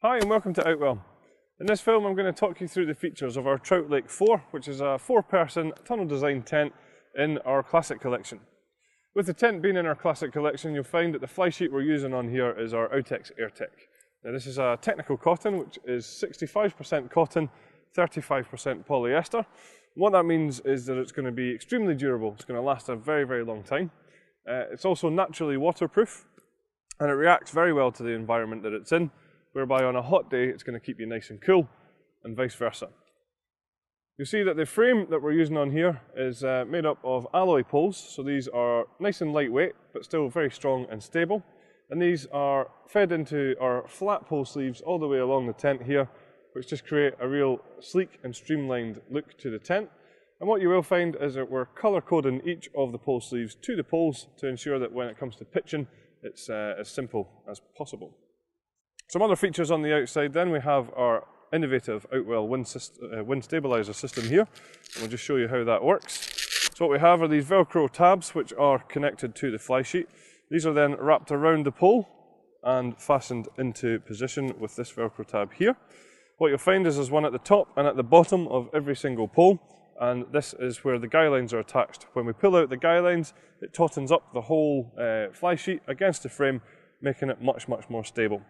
Hi and welcome to Outwell. In this film I'm going to talk you through the features of our Trout Lake 4, which is a 4-person tunnel design tent in our classic collection. With the tent being in our classic collection, you'll find that the fly sheet we're using on here is our Outex Airtech. Now this is a technical cotton, which is 65% cotton, 35% polyester. What that means is that it's going to be extremely durable. It's going to last a very, very long time. It's also naturally waterproof, and it reacts very well to the environment that it's in, whereby on a hot day it's going to keep you nice and cool, and vice versa. You'll see that the frame that we're using on here is made up of alloy poles, so these are nice and lightweight but still very strong and stable, and these are fed into our flat pole sleeves all the way along the tent here, which just create a real sleek and streamlined look to the tent. And what you will find is that we're colour coding each of the pole sleeves to the poles to ensure that when it comes to pitching it's as simple as possible. Some other features on the outside then, we have our innovative Outwell wind stabiliser system here, and we'll just show you how that works. So what we have are these Velcro tabs which are connected to the fly sheet. These are then wrapped around the pole and fastened into position with this Velcro tab here. What you'll find is there's one at the top and at the bottom of every single pole, and this is where the guy lines are attached. When we pull out the guy lines, it tautens up the whole fly sheet against the frame, making it much more stable.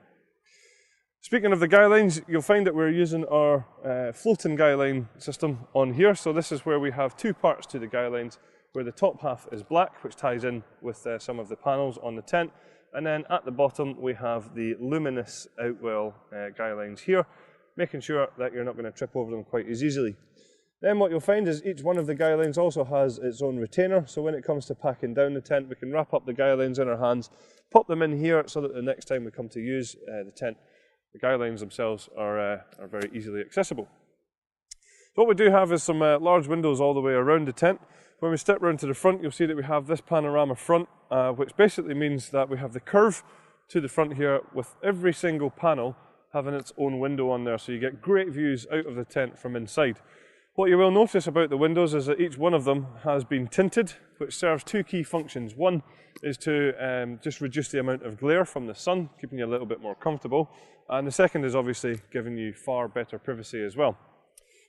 Speaking of the guy lines, you'll find that we're using our floating guy line system on here. So this is where we have two parts to the guy lines, where the top half is black, which ties in with some of the panels on the tent. And then at the bottom, we have the luminous Outwell guy lines here, making sure that you're not going to trip over them quite as easily. Then what you'll find is each one of the guy lines also has its own retainer, so when it comes to packing down the tent, we can wrap up the guy lines in our hands, pop them in here so that the next time we come to use the tent, the guy lines themselves are very easily accessible. So what we do have is some large windows all the way around the tent. When we step round to the front, you'll see that we have this panorama front, which basically means that we have the curve to the front here with every single panel having its own window on there, so you get great views out of the tent from inside. What you will notice about the windows is that each one of them has been tinted, which serves two key functions. One is to just reduce the amount of glare from the sun, keeping you a little bit more comfortable. And the second is obviously giving you far better privacy as well.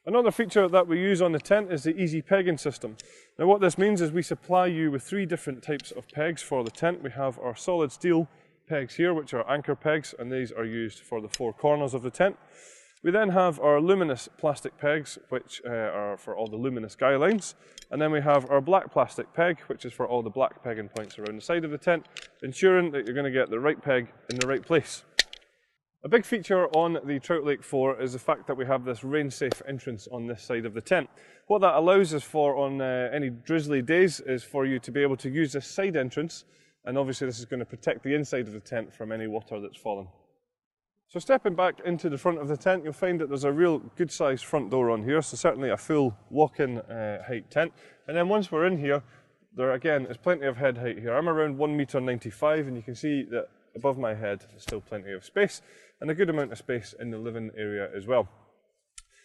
Another feature that we use on the tent is the easy pegging system. Now what this means is we supply you with 3 different types of pegs for the tent. We have our solid steel pegs here, which are anchor pegs, and these are used for the 4 corners of the tent. We then have our luminous plastic pegs, which are for all the luminous guy lines. And then we have our black plastic peg, which is for all the black pegging points around the side of the tent, ensuring that you're going to get the right peg in the right place. A big feature on the Trout Lake 4 is the fact that we have this rain-safe entrance on this side of the tent. What that allows us for on any drizzly days is for you to be able to use this side entrance, and obviously this is going to protect the inside of the tent from any water that's fallen. So stepping back into the front of the tent, you'll find that there's a real good sized front door on here, so certainly a full walk-in height tent. And then once we're in here, there again is plenty of head height here. I'm around 1.95 m, and you can see that above my head there's still plenty of space, and a good amount of space in the living area as well.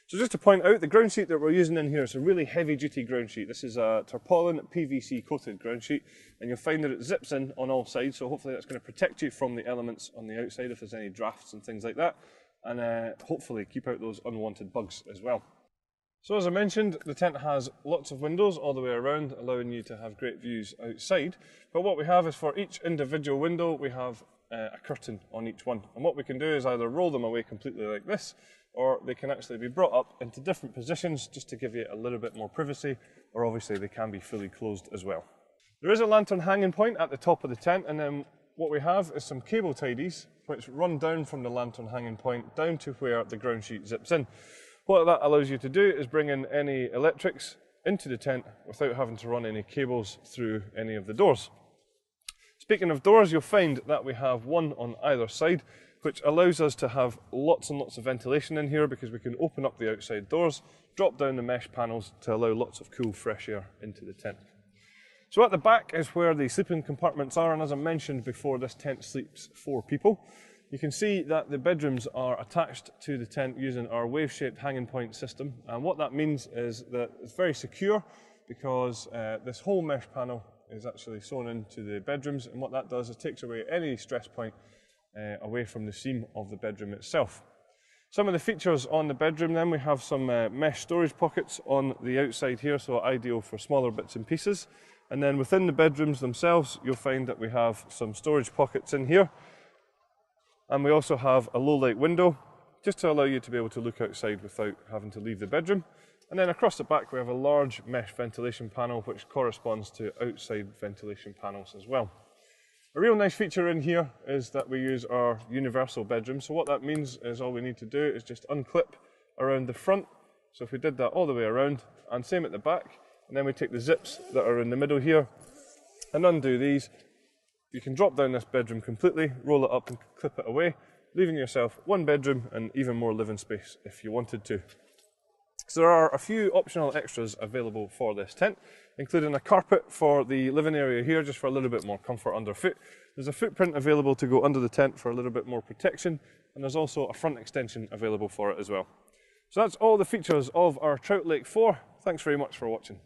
So just to point out, the ground sheet that we're using in here is a really heavy duty ground sheet. This is a tarpaulin PVC coated ground sheet, and you'll find that it zips in on all sides, so hopefully that's going to protect you from the elements on the outside if there's any drafts and things like that, and hopefully keep out those unwanted bugs as well. So as I mentioned, the tent has lots of windows all the way around, allowing you to have great views outside. But what we have is for each individual window, we have a curtain on each one. And what we can do is either roll them away completely like this, or they can actually be brought up into different positions just to give you a little bit more privacy, or obviously they can be fully closed as well. There is a lantern hanging point at the top of the tent, and then what we have is some cable tidies which run down from the lantern hanging point down to where the ground sheet zips in. What that allows you to do is bring in any electrics into the tent without having to run any cables through any of the doors. Speaking of doors, you'll find that we have one on either side, which allows us to have lots and lots of ventilation in here because we can open up the outside doors, drop down the mesh panels to allow lots of cool fresh air into the tent. So at the back is where the sleeping compartments are, and as I mentioned before, this tent sleeps 4 people. You can see that the bedrooms are attached to the tent using our wave-shaped hanging point system, and what that means is that it's very secure because this whole mesh panel is actually sewn into the bedrooms, and what that does is takes away any stress point away from the seam of the bedroom itself. Some of the features on the bedroom then, we have some mesh storage pockets on the outside here, so ideal for smaller bits and pieces. And then within the bedrooms themselves, you'll find that we have some storage pockets in here. And we also have a low light window, just to allow you to be able to look outside without having to leave the bedroom. And then across the back, we have a large mesh ventilation panel, which corresponds to outside ventilation panels as well. A real nice feature in here is that we use our universal bedroom. So what that means is all we need to do is just unclip around the front. So if we did that all the way around, and same at the back, and then we take the zips that are in the middle here and undo these, you can drop down this bedroom completely, roll it up and clip it away, leaving yourself one bedroom and even more living space if you wanted to. So there are a few optional extras available for this tent, including a carpet for the living area here, just for a little bit more comfort underfoot. There's a footprint available to go under the tent for a little bit more protection, and there's also a front extension available for it as well. So that's all the features of our Trout Lake 4. Thanks very much for watching.